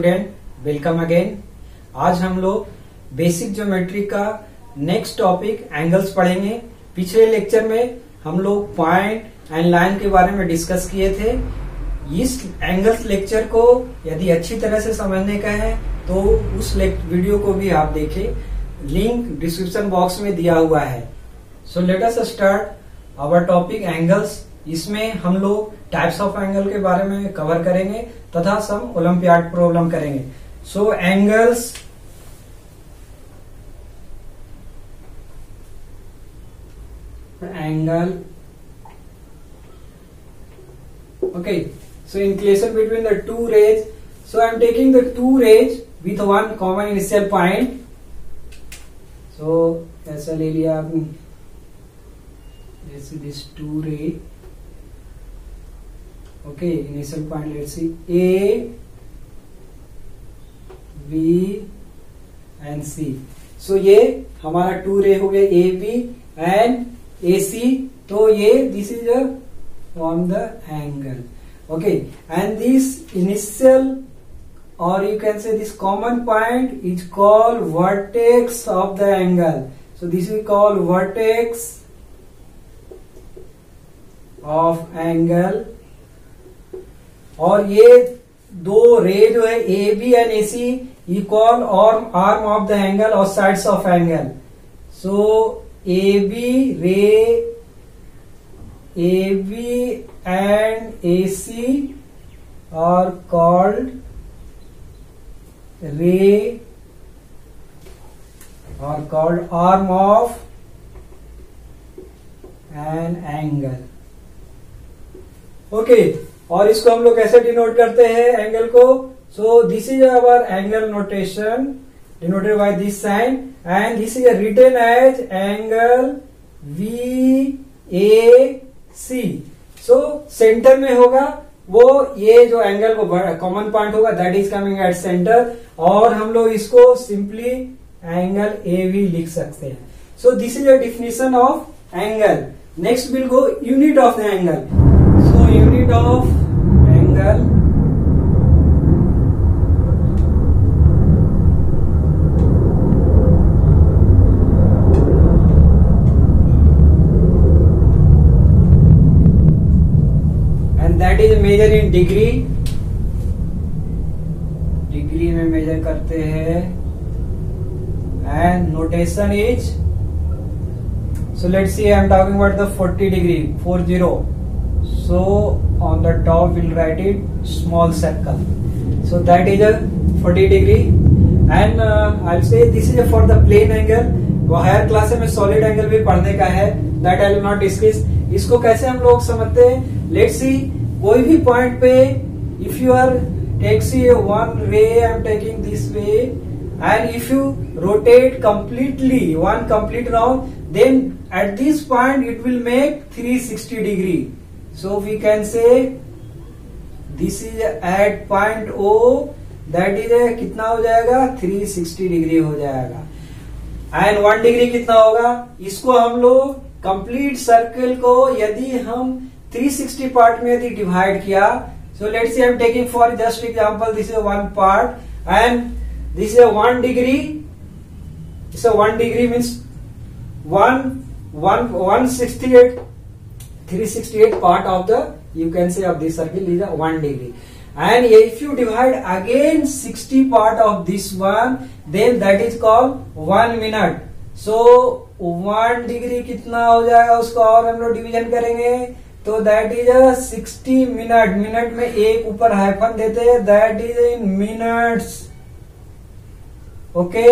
Student, welcome again. आज हम लोग बेसिक ज्योमेट्री का नेक्स्ट टॉपिक एंगल्स पढ़ेंगे। पिछले लेक्चर में हम लोग पॉइंट एंड लाइन के बारे में डिस्कस किए थे। इस एंगल्स लेक्चर को यदि अच्छी तरह से समझने का है तो उस वीडियो को भी आप देखें, लिंक डिस्क्रिप्शन बॉक्स में दिया हुआ है। So let us start our topic angles. इसमें हम लोग टाइप्स ऑफ एंगल के बारे में कवर करेंगे तथा सम ओलंपियाड प्रॉब्लम करेंगे। सो angles angle, okay, so inclination between the two rays. So I am taking the two rays with one common initial point. So ऐसा ले लिया आपने, let's see this two ray, okay, initial point let's see A, B and C. So ये हमारा to रे हो गया A, B and AC, तो ये this is on the angle, okay, and this initial or you can say this common point is called vertex of the angle. So this is called vertex of angle। और ये दो रे जो है AB and AC equal arm of the angle or sides of angle। So AB and AC are called ray, are called arm of an angle, okay। और इसको हम लोग कैसे डिनोट करते हैं एंगल को? सो this is hour angle notation denoted by this sign and this is written as angle VAC। so centre में होगा वो, ये जो एंगल को कॉमन पॉइंट होगा that is coming at centre, और हम लोग इसको सिंपली एंगल AV लिख सकते हैं। सो this is a definition of angle. Next will go unit of the angle. So unit of angle, that is measure in degree, degree में major करते हैं, and notation is, so let's see I am talking about the 40 degree 40, so on the top we'll write it small circle, so that is a 40 degree and I'll say this is for the plane angle। वो higher class में solid angle भी पढ़ने का है, that I will not discuss। इसको कैसे हम लोग समझते हैं, let's see। कोई भी पॉइंट पे if you are take C one ray, I am taking this way, and if you rotate completely one complete round, then at this point it will make 360 degree. So we can say this is at point O, that is कितना हो जाएगा 360 degree हो जाएगा। And 1 degree कितना होगा, इसको हम लोग कंप्लीट सर्कल को यदि हम 360 पार्ट में यदि डिवाइड किया, so let's say I am taking for just example this is one part and this is 1 degree. इस 1 degree means 168 368 part of the you can say of this circle is 1 degree, and if you divide again 60 part of this one, then that is called 1 minute. So 1 degree कितना हो जाएगा, उसको और हम लोग division करेंगे तो दैट इज 60 मिनट। मिनट में एक ऊपर हाइफन देते हैं, that is in minutes, okay.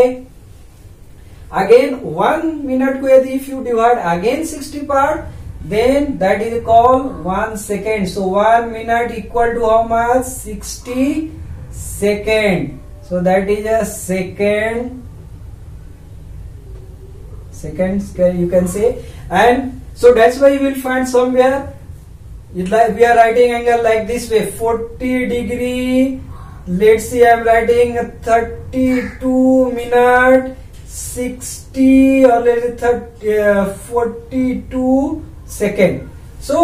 Again 1 minute को यदि if you divide again 60 part, then that is called 1 second. So 1 minute equal to how much 60 second. So that is a second, seconds you can say, and so that's why you will find somewhere like we are writing angle like this way 40 degree, let's see I am writing 32 minute 60 or let's say 42 second। so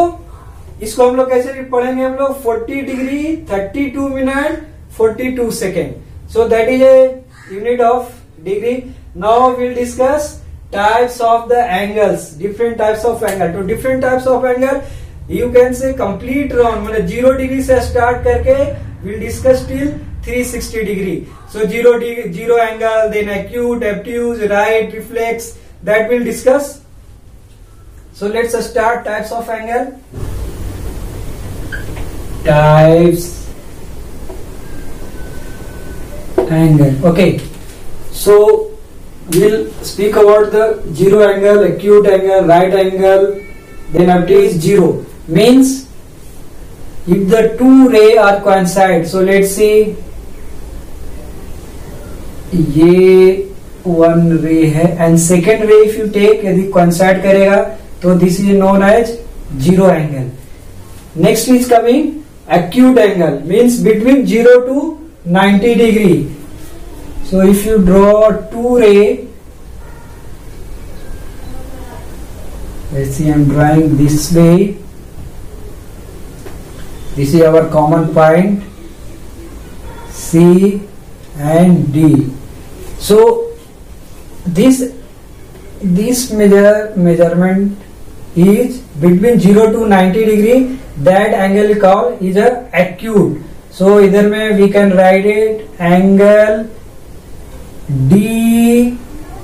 इसको हम लोग कैसे पढ़ेंगे, हम लोग 40 degree 32 minute 42 second. So that is a unit of degree. Now we'll discuss types of the angles, different types of angle. तो different types of angle you can say complete round, मतलब 0 degree से start करके we'll discuss till 360 degree. So 0 angle, then acute, obtuse, right, reflex, that we'll discuss. So let's start types of angle. Types angle. Okay. So we'll speak about the 0 angle, acute angle, right angle, then obtuse 0. Means if the two ray are coincide. So let's see, ये one ray है and second ray if you take यदि coincide करेगा तो this is known as 0 angle. Next is coming acute angle, means between 0 to 90 degree. So if you draw two ray, let's see, I'm drawing this way. This is our common point C and D. So this measurement is between 0 to 90 degree. That angle called is a acute. So इधर में we can write it angle DAC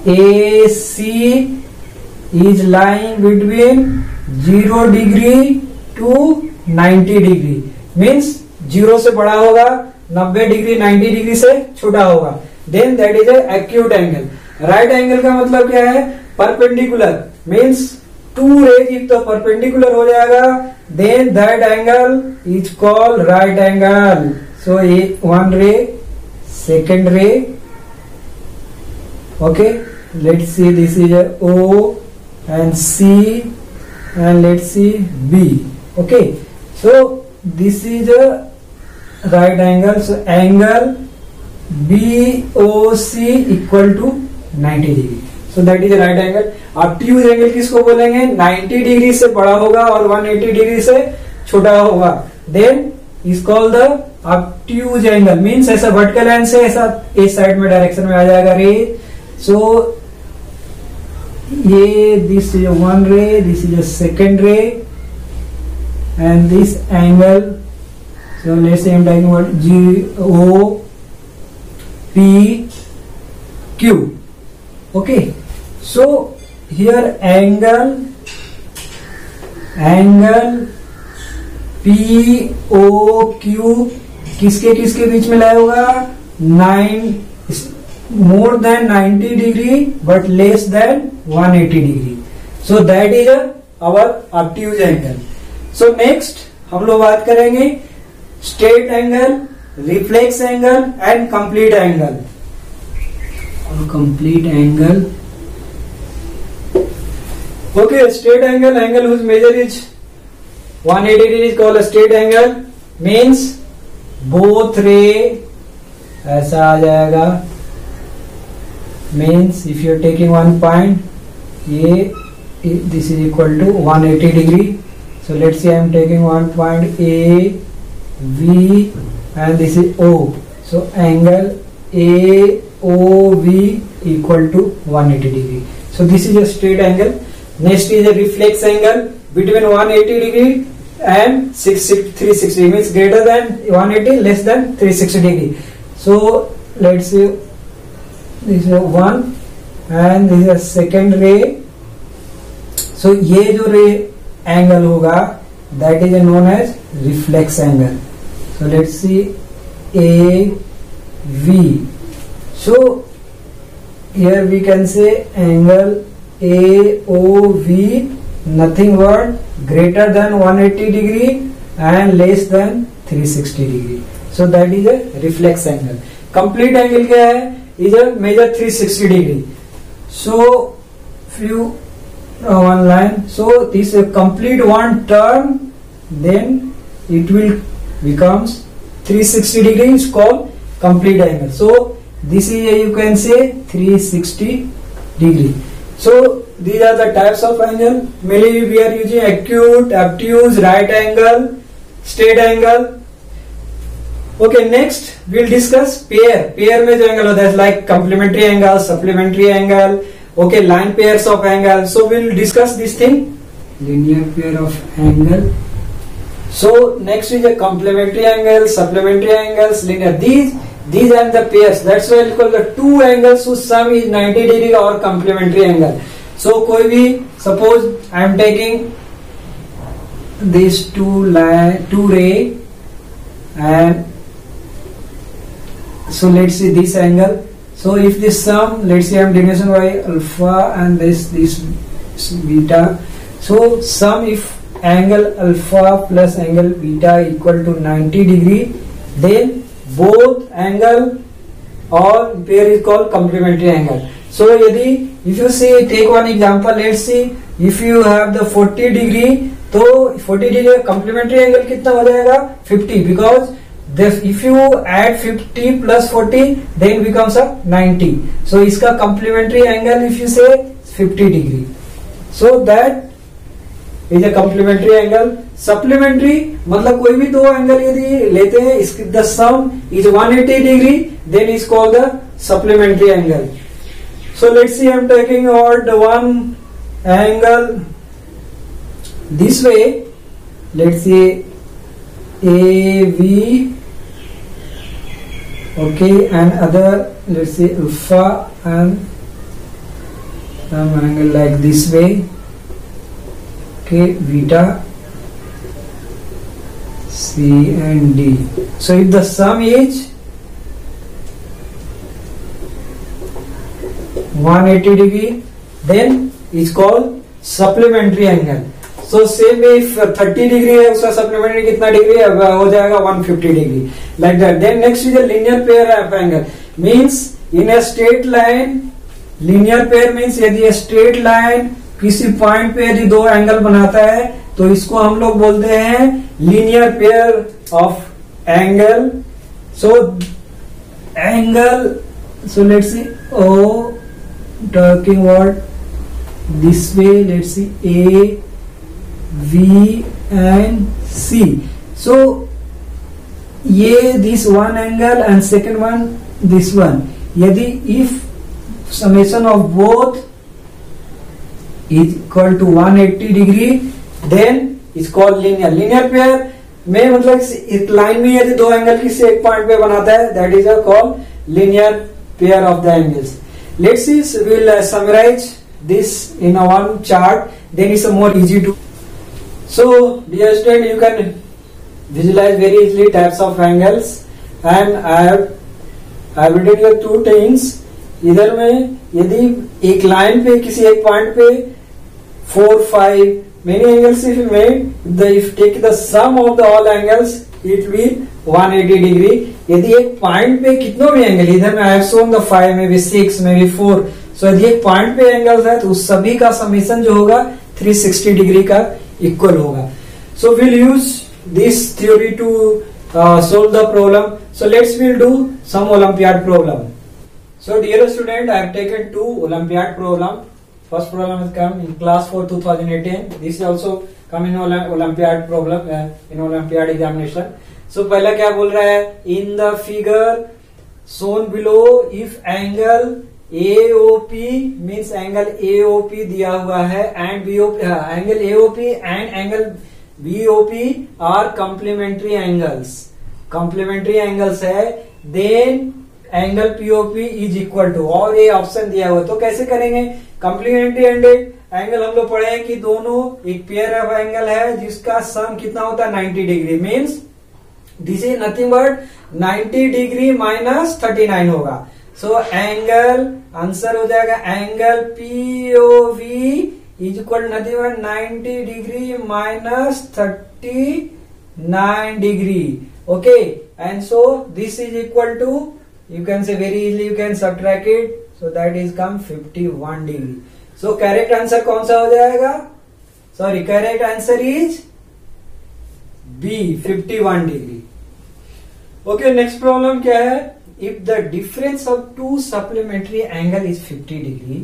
is lying between 0 degree to 90 degree. Means 0 से बड़ा होगा, 90 degree 90 degree से छोटा होगा. Then that is a acute angle. Right angle का मतलब क्या है? Perpendicular. Means two rays if तो perpendicular हो जाएगा, then that angle is called right angle. So one ray, second ray. Okay, let's see, this is a O and C and let's see B. Okay, so this is a right angle. So angle BOC equal to 90 degree. So that is a right angle. Obtuse angle किसको बोलेंगे? 90 degree से बड़ा होगा और 180 degree से छोटा होगा. Then is called the obtuse angle. Means ऐसा वर्टिकल लाइन से ऐसा इस साइड में डायरेक्शन में आ जाएगा रे. So ये this is a one ray, this is a second ray, and this angle. So let's say I'm talking about GOPQ. Okay. So here angle POQ किसके किसके बीच में लाया होगा? 9 more than 90 degree but less than 180 degree. So that is our obtuse angle. So next हम लोग बात करेंगे straight angle, reflex angle and complete angle. Complete angle. Okay, straight angle, angle whose measure is 180 degree is called a straight angle. Means both ray ऐसा आ जाएगा. Means if you are taking one point, this is equal to 180 degree. So let's say I am taking one point A, V, and this is O. So angle AOV equal to 180 degree. So this is a straight angle. Next is a reflex angle between 180 degree and 360, means greater than 180, less than 360 degree. So let's say this is one and this is a second ray. So ये जो ray angle होगा, that is known as reflex angle. So let's see AV. So here we can say angle AOV, nothing but greater than 180 degree and less than 360 degree. So that is a reflex angle. Complete angle क्या है? Is a measure 360 degree. So if you draw one line, so this is a complete one turn, then it will becomes 360 degree is called complete angle. So this is a, you can say 360 degree. So these are the types of angle. Mainly we are using acute, obtuse, right angle, straight angle. Okay, next we'll discuss pair में जो angle होता है like complementary angle, supplementary angle, okay, line pairs of angle. So we'll discuss this thing, linear pair of angle. So next is a complementary angle, supplementary angles, linear. These are the pairs. That's why we call the two angles whose sum is 90 degree or complementary angle. So कोई भी suppose I am taking these two ray and so let's see this angle. So if this sum, let's say I am denotation by alpha and this beta. So sum if angle alpha plus angle beta equal to 90 degree, then both angle or pair is called complementary angle. So यदि if you see, take one example, let's see if you have the 40 degree, तो 40 degree complementary angle कितना हो जाएगा 50, because if you add 50 plus 40 then becomes a 90. So इसका complementary angle if you say 50 degree. So that is a complementary angle. Supplementary मतलब कोई भी दो angle यदि लेते हैं, इसकी the sum is 180 degree, then is called the supplementary angle. So let's see, I am taking out the one angle this way. Let's see AV, okay, and other let's say alpha and some angle like this way, okay, beta, C and D. So if the sum is 180 degree, then is called supplementary angle. So same if 30 degree है उसका supplementary कितना degree हो जाएगा 150 degree, like that. Then next is a linear pair of angle. Means in a straight line, linear pair means यदि straight line किसी point पे यदि दो एंगल बनाता है तो इसको हम लोग बोलते हैं linear pair of angle. So angle, so let's see O, talking about this way, let's see A, V and C. So ये this one angle and second one this one, यदि if summation of both is equal to 180 degree, then is called linear. Linear pair में मतलब एक line में यदि दो angle किसी एक पॉइंट पे बनाता है, that is called linear pair of the angles. Let's see, so we'll summarize this in a one chart, then it's more easy to. So dear student, you can visualize very easily types of angles, and I have written here two things. इधर में यदि एक line पे किसी एक point पे 4, 5 many angles if you made, if take the sum of the all angles it will be 180 degree. यदि एक पॉइंट पे कितनों भी एंगल, इधर में I have shown the 5, maybe 6, maybe 4. So यदि एक पॉइंट पे एंगल्स है तो उस सभी का समीशन जो होगा 360 डिग्री का इक्वल होगा. So we'll use this theory to solve the problem. So we'll do some Olympiad problem. So dear student, I have taken two Olympiad problem. First problem has come in class 4 2018. This is also come in Olympiad problem in Olympiad examination. So पहला क्या बोल रहा है, in the figure shown below if angle AOP means angle AOP दिया हुआ है and BOP angle AOP and angle BOP are complementary angles. Complementary angles है, then angle POP is equal to, और ये ऑप्शन दिया हुआ. तो कैसे करेंगे कॉम्प्लीमेंट्री एंगल, हम लोग पढ़े हैं कि दोनों एक पेयर ऑफ एंगल है जिसका सम कितना होता है 90 degree. Means this is nothing but 90 degree minus 39 होगा. सो एंगल आंसर हो जाएगा angle POV is equal nothing but 90 degree minus 39 degree. Okay, and so this is equal to, you can say very easily you can subtract it, so that is come 51 degree. So correct answer कौन सा हो जाएगा, sorry correct answer is B, 51 degree. Okay, next problem क्या है, if the difference of two supplementary angle is 50 degree,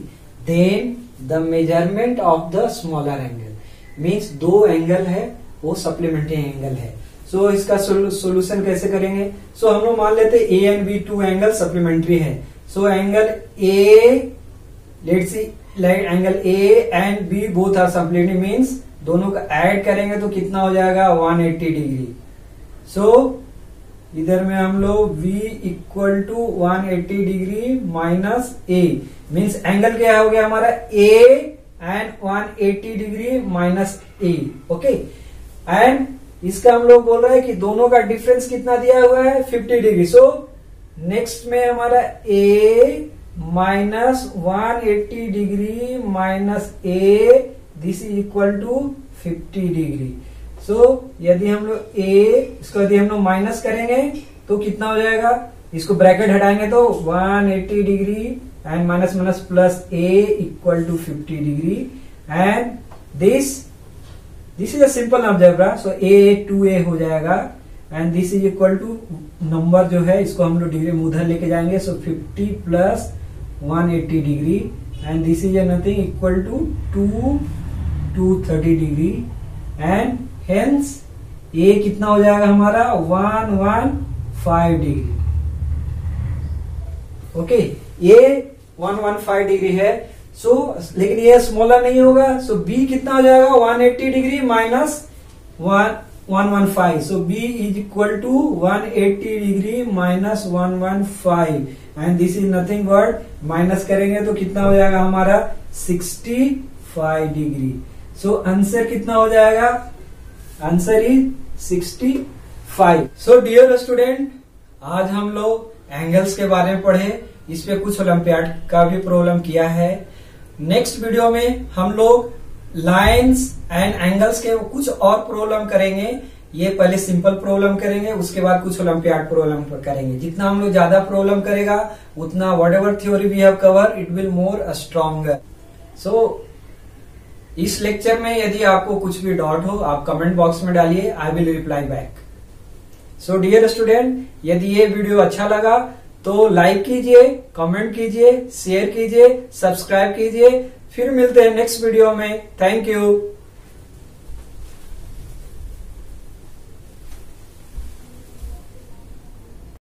then the measurement of the smaller angle, means दो angle है वो supplementary angle है. सो इसका सोल्यूशन कैसे करेंगे? सो हम लोग मान लेते A and B two angle supplementary है। So angle A, let's see angle A and B both are supplementary, means दोनों का ऐड करेंगे तो कितना हो जाएगा 180 डिग्री। सो इधर में हम लोग v equal to 180 degree minus a, means angle क्या हो गया हमारा a एंड 180 degree minus a. Okay, and इसका हम लोग बोल रहे हैं कि दोनों का डिफरेंस कितना दिया हुआ है 50 डिग्री। सो नेक्स्ट में हमारा a minus 180 degree minus a, this is equal to 50 degree. So यदि हम लोग इसको यदि हम लोग माइनस करेंगे तो कितना हो जाएगा? इसको ब्रैकेट हटाएंगे तो 180 degree and minus minus plus a equal to 50 degree, and this is a simple algebra. So a 2a हो जाएगा, and this is equal to number जो है इसको हम लोग डिग्री में उधर लेके जाएंगे। So 50 plus 180 degree, and this is nothing equal to 230 degree, and hence a कितना हो जाएगा हमारा 115 डिग्री। ओके, ये 115 डिग्री है। सो लेकिन ये स्मॉलर नहीं होगा। सो बी कितना हो जाएगा 180 degree minus 115। So B is equal to 180 degree minus 115, and this is nothing but minus करेंगे तो कितना हो जाएगा हमारा 65 डिग्री। सो आंसर कितना हो जाएगा? Answer is 65। So dear student, आज हम लोग एंगल्स के बारे में पढ़े, इस पे कुछ ओलंपियाड का भी प्रॉब्लम किया है। नेक्स्ट वीडियो में हम लोग लाइंस एंड एंगल्स के कुछ और प्रॉब्लम करेंगे। ये पहले सिंपल प्रॉब्लम करेंगे, उसके बाद कुछ ओलंपियाड प्रॉब्लम करेंगे। जितना हम लोग ज्यादा प्रॉब्लम करेगा उतना whatever theory we have cover it will more stronger. So इस लेक्चर में यदि आपको कुछ भी डाउट हो आप कमेंट बॉक्स में डालिए, I will reply back. So dear student, यदि ये वीडियो अच्छा लगा तो लाइक कीजिए, कमेंट कीजिए, शेयर कीजिए, सब्सक्राइब कीजिए। फिर मिलते हैं नेक्स्ट वीडियो में। Thank you.